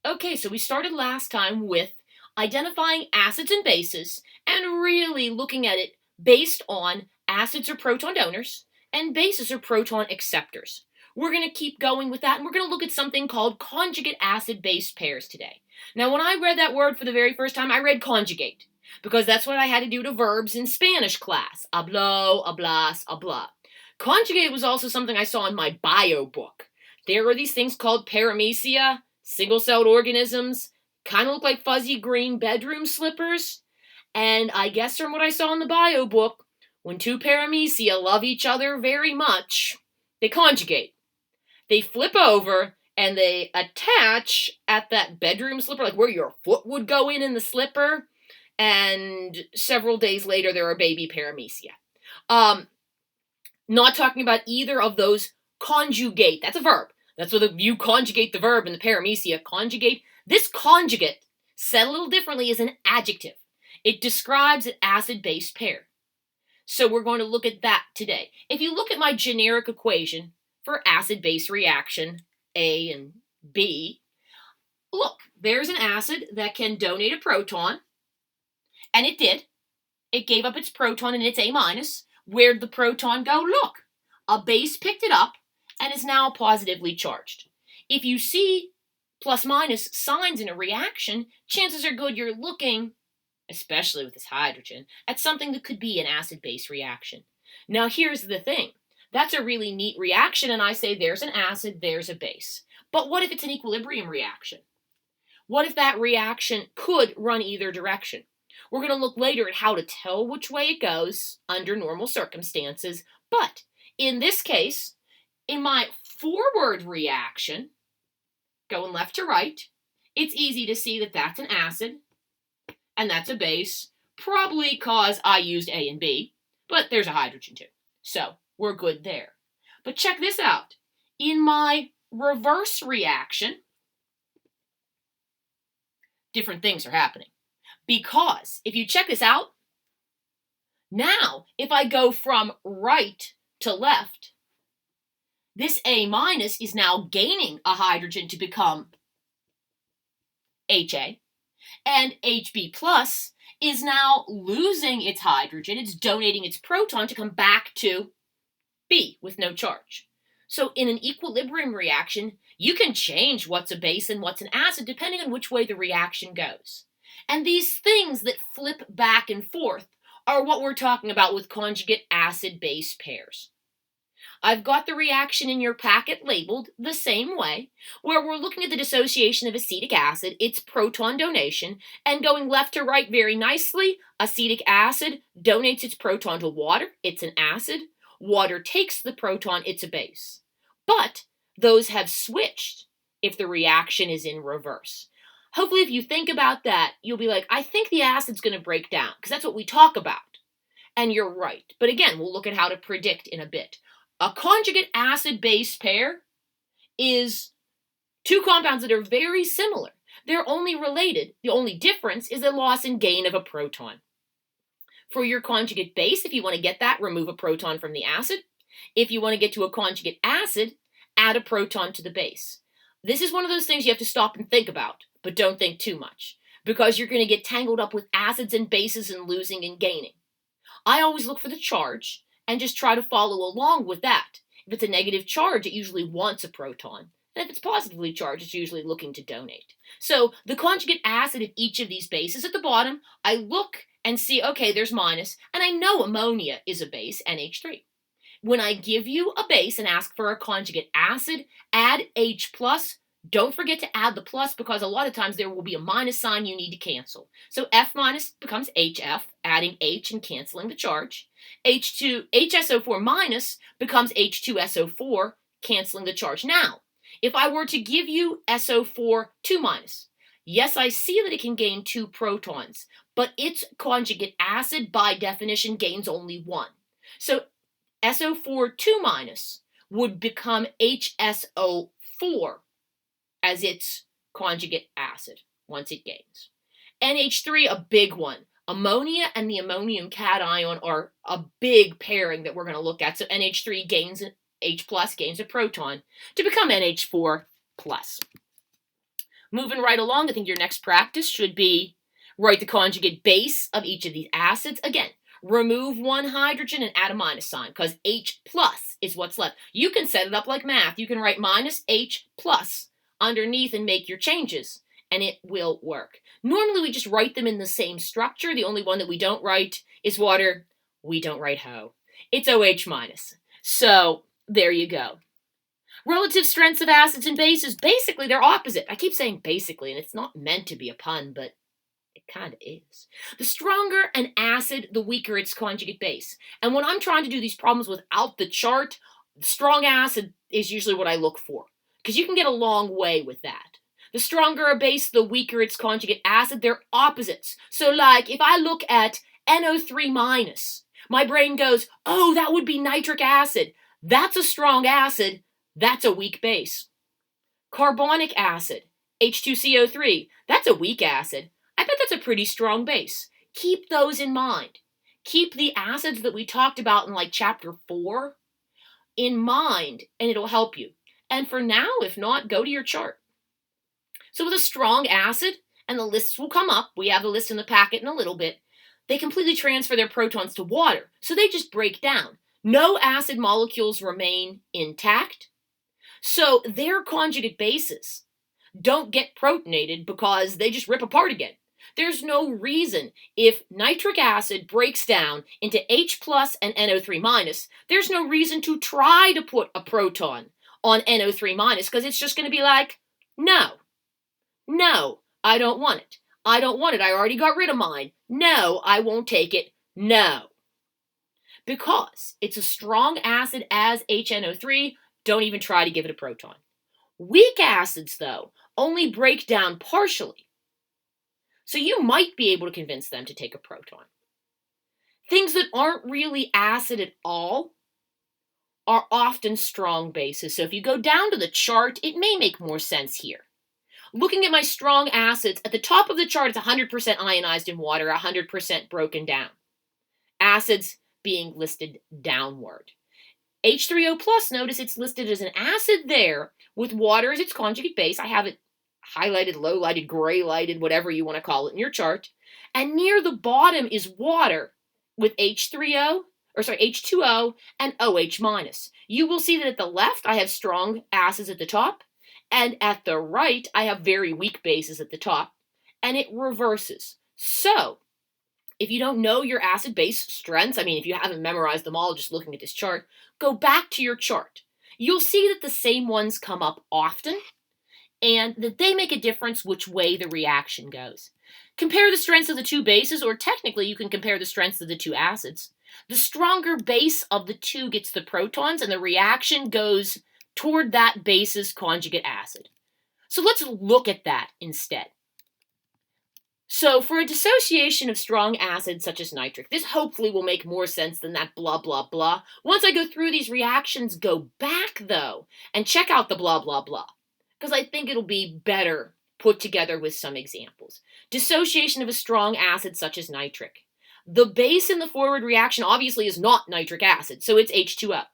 Okay, so we started last time with identifying acids and bases and really looking at it based on acids are proton donors and bases are proton acceptors. We're going to keep going with that and we're going to look at something called conjugate acid-base pairs today. Now, when I read that word for the very first time, I read conjugate because that's what I had to do to verbs in Spanish class. Hablo, hablas, habla. Conjugate was also something I saw in my bio book. There are these things called paramecia, single-celled organisms, kind of look like fuzzy green bedroom slippers. And I guess from what I saw in the bio book, when two paramecia love each other very much, they conjugate. They flip over and they attach at that bedroom slipper, like where your foot would go in the slipper. And several days later, there are baby paramecia. Not talking about either of those conjugate. That's a verb. That's what you conjugate the verb in the paramecia. Conjugate. This conjugate, said a little differently, is an adjective. It describes an acid-base pair. So we're going to look at that today. If you look at my generic equation for acid-base reaction, A and B, look, there's an acid that can donate a proton, and it did. It gave up its proton and its A minus. Where'd the proton go? Look, a base picked it up and is now positively charged. If you see plus minus signs in a reaction, chances are good you're looking, especially with this hydrogen, at something that could be an acid-base reaction. Now here's the thing. That's a really neat reaction, and I say there's an acid, there's a base. But what if it's an equilibrium reaction? What if that reaction could run either direction? We're going to look later at how to tell which way it goes under normal circumstances, but in this case, in my forward reaction, going left to right, it's easy to see that that's an acid and that's a base, probably because I used A and B, but there's a hydrogen too, so we're good there. But check this out. In my reverse reaction, different things are happening. Because if you check this out, now if I go from right to left, this A minus is now gaining a hydrogen to become HA, and HB plus is now losing its hydrogen. It's donating its proton to come back to B with no charge. So in an equilibrium reaction, you can change what's a base and what's an acid depending on which way the reaction goes. And these things that flip back and forth are what we're talking about with conjugate acid-base pairs. I've got the reaction in your packet labeled the same way, where we're looking at the dissociation of acetic acid, its proton donation, and going left to right very nicely. Acetic acid donates its proton to water, it's an acid. Water takes the proton, it's a base. But those have switched if the reaction is in reverse. Hopefully, if you think about that, you'll be like, I think the acid's going to break down, because that's what we talk about. And you're right. But again, we'll look at how to predict in a bit. A conjugate acid-base pair is two compounds that are very similar. They're only related. The only difference is the loss and gain of a proton. For your conjugate base, if you want to get that, remove a proton from the acid. If you want to get to a conjugate acid, add a proton to the base. This is one of those things you have to stop and think about, but don't think too much, because you're going to get tangled up with acids and bases and losing and gaining. I always look for the charge and just try to follow along with that. If it's a negative charge, it usually wants a proton. And if it's positively charged, it's usually looking to donate. So the conjugate acid of each of these bases at the bottom, I look and see, okay, there's minus, and I know ammonia is a base, NH3. When I give you a base and ask for a conjugate acid, add H plus. Don't forget to add the plus because a lot of times there will be a minus sign you need to cancel. So F minus becomes HF, adding H and canceling the charge. HSO4 minus becomes H2SO4, canceling the charge. Now, if I were to give you SO4 2 minus, yes, I see that it can gain 2 protons, but its conjugate acid by definition gains only 1. So SO4 2 minus would become HSO4 as its conjugate acid once it gains. NH3, a big one. Ammonia and the ammonium cation are a big pairing that we're going to look at. So NH3 gains H plus, gains a proton to become NH4 plus. Moving right along, I think your next practice should be write the conjugate base of each of these acids. Again, remove one hydrogen and add a minus sign because H plus is what's left. You can set it up like math. You can write minus H plus underneath and make your changes, and it will work. Normally, we just write them in the same structure. The only one that we don't write is water. We don't write HO. It's OH minus. So there you go. Relative strengths of acids and bases, basically they're opposite. I keep saying basically, and it's not meant to be a pun, but it kind of is. The stronger an acid, the weaker its conjugate base. And when I'm trying to do these problems without the chart, strong acid is usually what I look for, because you can get a long way with that. The stronger a base, the weaker its conjugate acid. They're opposites. So like if I look at NO3 minus, my brain goes, oh, that would be nitric acid. That's a strong acid. That's a weak base. Carbonic acid, H2CO3, that's a weak acid. I bet that's a pretty strong base. Keep those in mind. Keep the acids that we talked about in like chapter 4 in mind, and it'll help you. And for now, if not, go to your chart. So with a strong acid, and the lists will come up, we have the list in the packet in a little bit, they completely transfer their protons to water, so they just break down. No acid molecules remain intact. So their conjugate bases don't get protonated because they just rip apart again. There's no reason if nitric acid breaks down into H plus and NO3 minus, there's no reason to try to put a proton on NO3 minus because it's just going to be like, no, I don't want it. I don't want it. I already got rid of mine. No, I won't take it. No. Because it's a strong acid as HNO3, don't even try to give it a proton. Weak acids, though, only break down partially. So you might be able to convince them to take a proton. Things that aren't really acid at all are often strong bases. So if you go down to the chart, it may make more sense here. Looking at my strong acids, at the top of the chart, it's 100% ionized in water, 100% broken down. Acids being listed downward. H3O plus, notice it's listed as an acid there with water as its conjugate base. I have it highlighted, low-lighted, gray-lighted, whatever you want to call it in your chart. And near the bottom is water with H2O and OH minus. You will see that at the left, I have strong acids at the top. And at the right, I have very weak bases at the top. And it reverses. So, if you don't know your acid-base strengths, if you haven't memorized them all just looking at this chart, go back to your chart. You'll see that the same ones come up often and that they make a difference which way the reaction goes. Compare the strengths of the two bases, or technically you can compare the strengths of the two acids. The stronger base of the two gets the protons and the reaction goes toward that base's conjugate acid. So let's look at that instead. So for a dissociation of strong acids such as nitric, this hopefully will make more sense than that blah, blah, blah. Once I go through these reactions, go back, though, and check out the blah, blah, blah, because I think it'll be better put together with some examples. Dissociation of a strong acid such as nitric. The base in the forward reaction obviously is not nitric acid, so it's H2O.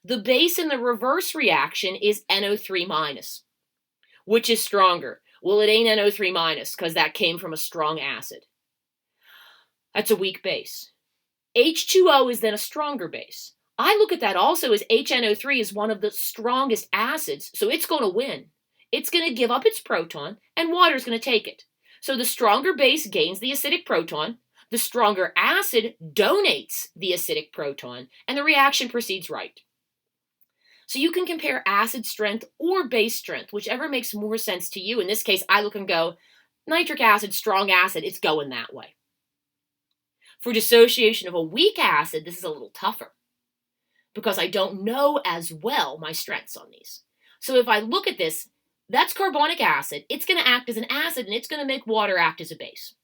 The base in the reverse reaction is NO3 minus. Which is stronger? Well, it ain't NO3 minus because that came from a strong acid. That's a weak base. H2O is then a stronger base. I look at that also as HNO3 is one of the strongest acids, so it's going to win. It's going to give up its proton, and water's going to take it. So the stronger base gains the acidic proton, the stronger acid donates the acidic proton, and the reaction proceeds right. So you can compare acid strength or base strength, whichever makes more sense to you. In this case, I look and go, nitric acid, strong acid, it's going that way. For dissociation of a weak acid, this is a little tougher because I don't know as well my strengths on these. So if I look at this, that's carbonic acid. It's going to act as an acid, and it's going to make water act as a base.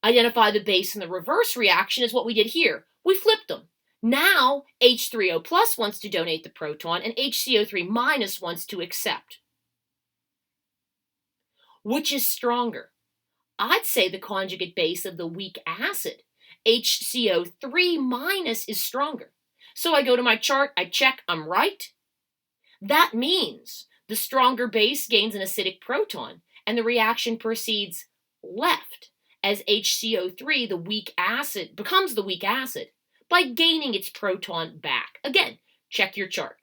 Identify the base in the reverse reaction is what we did here. We flipped them. Now, H3O plus wants to donate the proton, and HCO3 minus wants to accept. Which is stronger? I'd say the conjugate base of the weak acid. HCO3 minus is stronger. So I go to my chart, I check, I'm right. That means The stronger base gains an acidic proton, and the reaction proceeds left as HCO3, the weak acid, becomes the weak acid by gaining its proton back. Again, check your chart.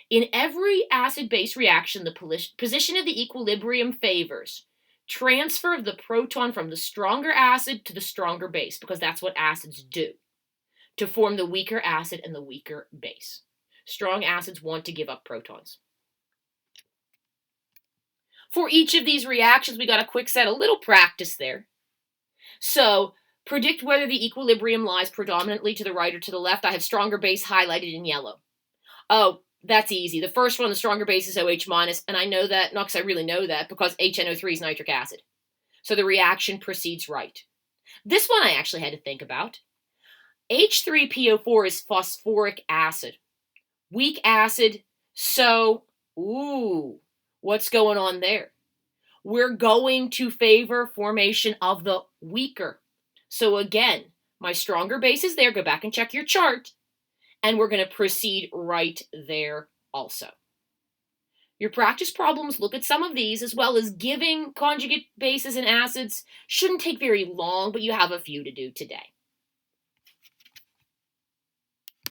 In every acid-base reaction, the position of the equilibrium favors transfer of the proton from the stronger acid to the stronger base, because that's what acids do, to form the weaker acid and the weaker base. Strong acids want to give up protons. For each of these reactions, we got a quick set, a little practice there. So, predict whether the equilibrium lies predominantly to the right or to the left. I have stronger base highlighted in yellow. Oh, that's easy. The first one, the stronger base, is OH minus, and I know that, not because I really know that, because HNO3 is nitric acid. So the reaction proceeds right. This one I actually had to think about. H3PO4 is phosphoric acid. Weak acid, so, what's going on there? We're going to favor formation of the weaker. So again, my stronger base is there. Go back and check your chart. And we're going to proceed right there also. Your practice problems look at some of these, as well as giving conjugate bases and acids. Shouldn't take very long, but you have a few to do today.